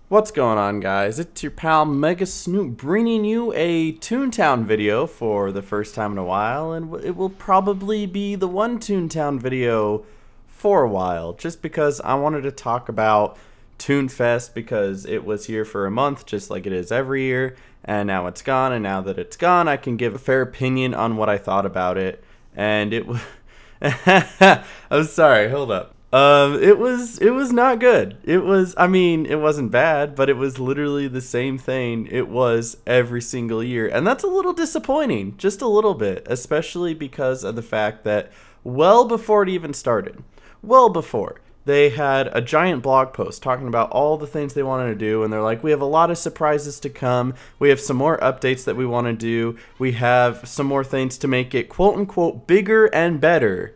What's going on, guys? It's your pal Megasnoop bringing you a Toontown video for the first time in a while, and it will probably be the one Toontown video for a while, just because I wanted to talk about Toonfest because it was here for a month, just like it is every year, and now it's gone, and now that it's gone, I can give a fair opinion on what I thought about it, and it was... I'm sorry, hold up. It was not good. It wasn't bad, but it was literally the same thing it was every single year. And that's a little disappointing, just a little bit, especially because of the fact that well before it even started, well before, they had a giant blog post talking about all the things they wanted to do, and they're like, we have a lot of surprises to come, we have some more updates that we want to do, we have some more things to make it quote-unquote bigger and better.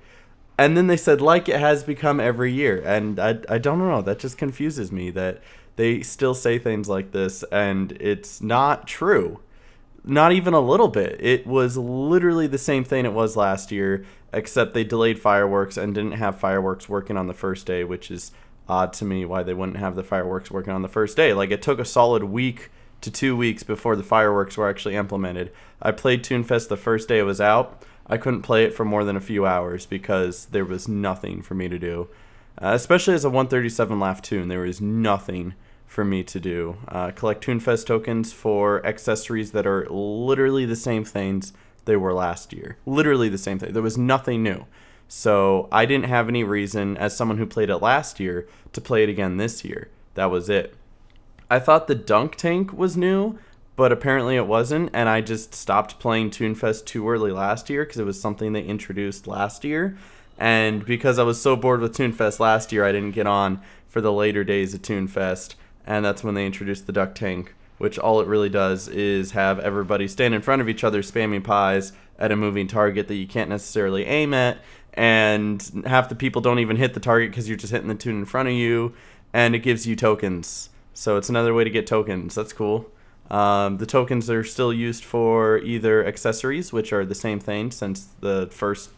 And then they said, like it has become every year. And I don't know. That just confuses me that they still say things like this. And it's not true. Not even a little bit. It was literally the same thing it was last year, except they delayed fireworks and didn't have fireworks working on the first day, which is odd to me why they wouldn't have the fireworks working on the first day. Like, it took a solid week to 2 weeks before the fireworks were actually implemented. I played Toonfest the first day it was out. I couldn't play it for more than a few hours because there was nothing for me to do. Especially as a 137 laugh toon, there was nothing for me to do. Collect Toonfest tokens for accessories that are literally the same things they were last year. Literally the same thing. There was nothing new. So I didn't have any reason, as someone who played it last year, to play it again this year. That was it. I thought the dunk tank was new, but apparently it wasn't, and I just stopped playing Toonfest too early last year because it was something they introduced last year. And because I was so bored with Toonfest last year, I didn't get on for the later days of Toonfest, and that's when they introduced the duck tank, which all it really does is have everybody stand in front of each other spamming pies at a moving target that you can't necessarily aim at, and half the people don't even hit the target because you're just hitting the toon in front of you, and it gives you tokens. So it's another way to get tokens. That's cool. The tokens are still used for either accessories, which are the same thing since the first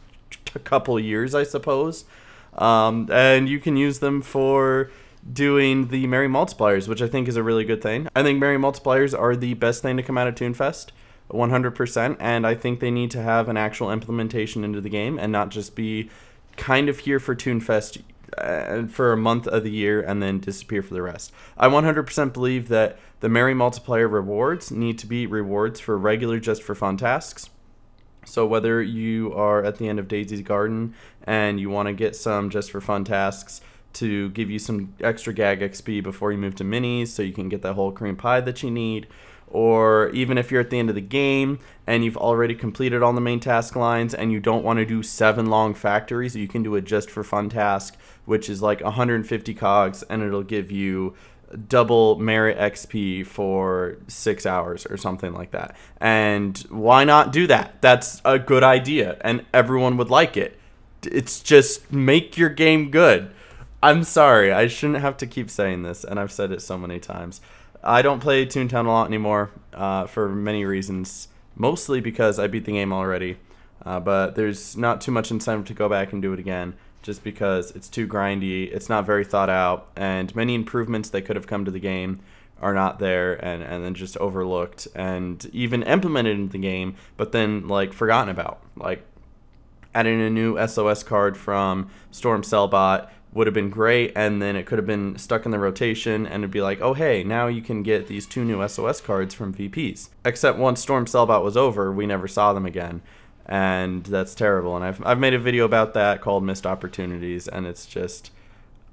couple years, I suppose. And you can use them for doing the Merry Multipliers, which I think is a really good thing. I think Merry Multipliers are the best thing to come out of Toonfest, 100%, and I think they need to have an actual implementation into the game and not just be kind of here for Toonfest for a month of the year and then disappear for the rest. I 100% believe that the Merry Multiplier rewards need to be rewards for regular just for fun tasks. So whether you are at the end of Daisy's Garden and you want to get some just for fun tasks to give you some extra gag XP before you move to minis so you can get that whole cream pie that you need, or even if you're at the end of the game and you've already completed all the main task lines and you don't want to do 7 long factories, you can do a just for fun task, which is like 150 cogs, and it'll give you double merit XP for 6 hours or something like that. And why not do that? That's a good idea and everyone would like it. It's just make your game good. I'm sorry, I shouldn't have to keep saying this, and I've said it so many times. I don't play Toontown a lot anymore for many reasons, mostly because I beat the game already, but there's not too much incentive to go back and do it again, just because it's too grindy, it's not very thought out, and many improvements that could have come to the game are not there and then just overlooked and even implemented into the game, but then like forgotten about. Like adding a new SOS card from Storm Cellbot would have been great, and then it could have been stuck in the rotation and it'd be like, oh hey, now you can get these 2 new SOS cards from VPs. Except once Storm Cellbot was over, we never saw them again, and that's terrible. And I've made a video about that called Missed Opportunities, and it's just,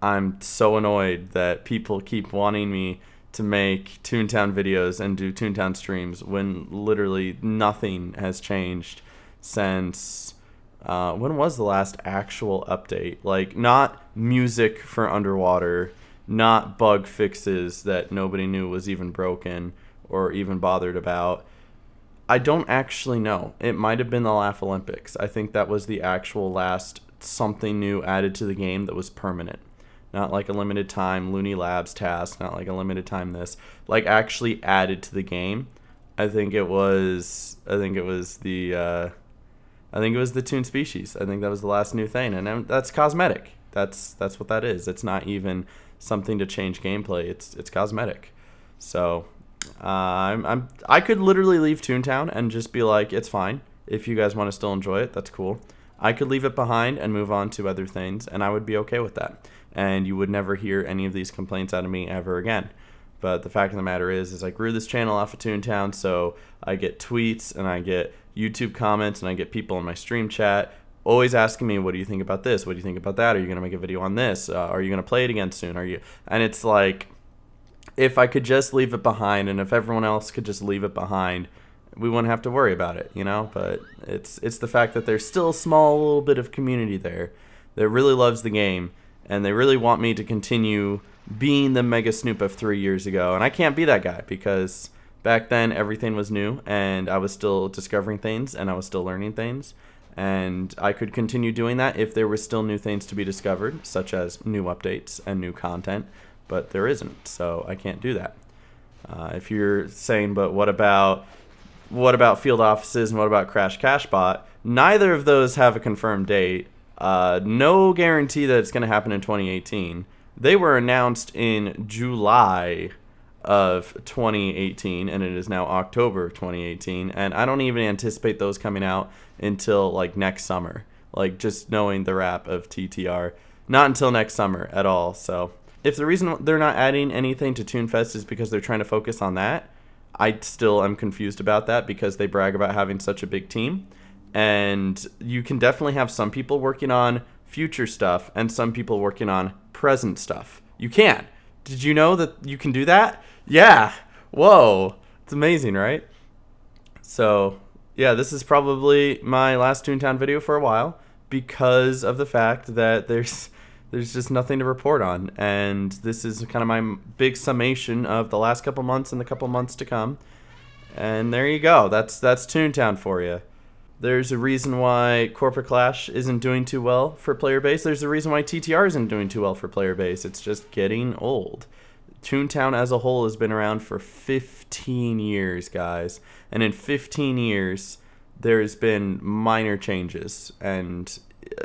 I'm so annoyed that people keep wanting me to make Toontown videos and do Toontown streams when literally nothing has changed since... when was the last actual update? Like, not music for underwater, not bug fixes that nobody knew was even broken or even bothered about. I don't actually know. It might have been the Laugh Olympics. I think that was the actual last something new added to the game that was permanent. Not like a limited time Looney Labs task, not like a limited time this. Like, actually added to the game. I think it was the Toon Species. I think that was the last new thing, and that's cosmetic. That's what that is. It's not even something to change gameplay. It's cosmetic. So I could literally leave Toontown and just be like, it's fine. If you guys want to still enjoy it, that's cool. I could leave it behind and move on to other things, and I would be okay with that. And you would never hear any of these complaints out of me ever again. But the fact of the matter is I grew this channel off of Toontown, so I get tweets and I get YouTube comments and I get people in my stream chat always asking me, what do you think about this? What do you think about that? Are you going to make a video on this? Are you going to play it again soon? Are you? And it's like, if I could just leave it behind and if everyone else could just leave it behind, we wouldn't have to worry about it, you know? But it's the fact that there's still a small little bit of community there that really loves the game, and they really want me to continue being the Megasnoop of 3 years ago. And I can't be that guy because back then everything was new and I was still discovering things and I was still learning things. And I could continue doing that if there were still new things to be discovered, such as new updates and new content, but there isn't, so I can't do that. If you're saying, but what about field offices and what about Crash Cashbot? Neither of those have a confirmed date. No guarantee that it's going to happen in 2018. They were announced in July of 2018, and it is now October of 2018, and I don't even anticipate those coming out until like next summer. Like, just knowing the rap of TTR, not until next summer at all. So if the reason they're not adding anything to Toonfest is because they're trying to focus on that, I still am confused about that because they brag about having such a big team. And you can definitely have some people working on future stuff and some people working on present stuff. You can. Did you know that you can do that? Yeah. Whoa. It's amazing, right? So, yeah, this is probably my last Toontown video for a while because of the fact that there's just nothing to report on. And this is kind of my big summation of the last couple months and the couple months to come. And there you go. That's Toontown for you. There's a reason why Corporate Clash isn't doing too well for player base. There's a reason why TTR isn't doing too well for player base. It's just getting old. Toontown as a whole has been around for 15 years, guys. And in 15 years, there's been minor changes. And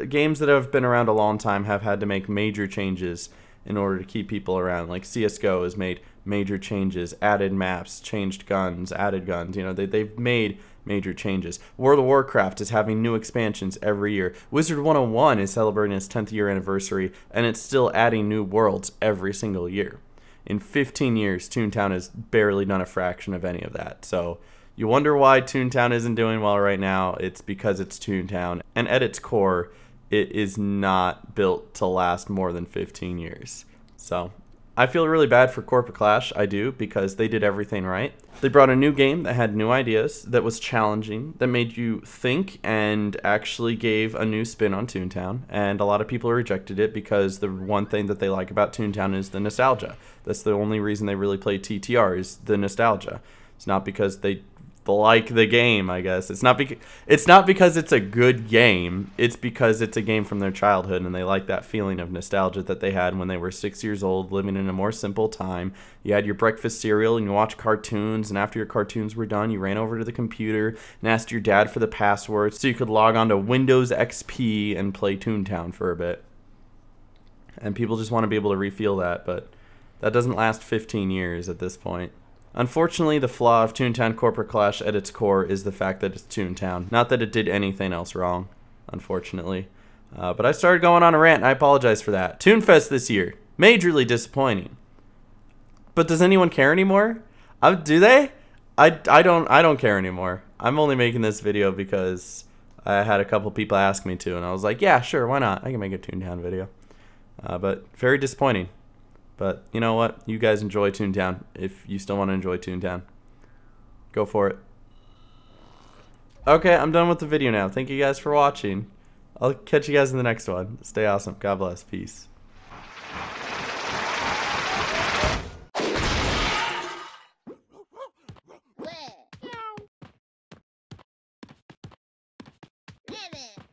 games that have been around a long time have had to make major changes in order to keep people around. Like CSGO has made major changes, added maps, changed guns, added guns. You know, they've made major changes. World of Warcraft is having new expansions every year. Wizard 101 is celebrating its 10th year anniversary, and it's still adding new worlds every single year. In 15 years, Toontown has barely done a fraction of any of that. So you wonder why Toontown isn't doing well right now. It's because it's Toontown, and at its core, it is not built to last more than 15 years. So I feel really bad for Corporate Clash, I do, because they did everything right. They brought a new game that had new ideas, that was challenging, that made you think, and actually gave a new spin on Toontown. And a lot of people rejected it because the one thing that they like about Toontown is the nostalgia. That's the only reason they really play TTR, is the nostalgia. It's not because they like the game, I guess. It's not because it's a good game. It's because it's a game from their childhood, and they like that feeling of nostalgia that they had when they were 6 years old, living in a more simple time. You had your breakfast cereal and you watched cartoons, and after your cartoons were done, you ran over to the computer and asked your dad for the password so you could log on to Windows XP and play Toontown for a bit. And people just want to be able to refeel that, but that doesn't last 15 years at this point. Unfortunately, the flaw of Toontown Corporate Clash at its core is the fact that it's Toontown. Not that it did anything else wrong, unfortunately. But I started going on a rant, and I apologize for that. Toonfest this year, majorly disappointing. But does anyone care anymore? Do they? I don't care anymore. I'm only making this video because I had a couple people ask me to, and I was like, yeah, sure, why not? I can make a Toontown video. But very disappointing. But you know what? You guys enjoy Toontown. If you still want to enjoy Toontown, go for it. Okay, I'm done with the video now. Thank you guys for watching. I'll catch you guys in the next one. Stay awesome. God bless. Peace. Rabbit.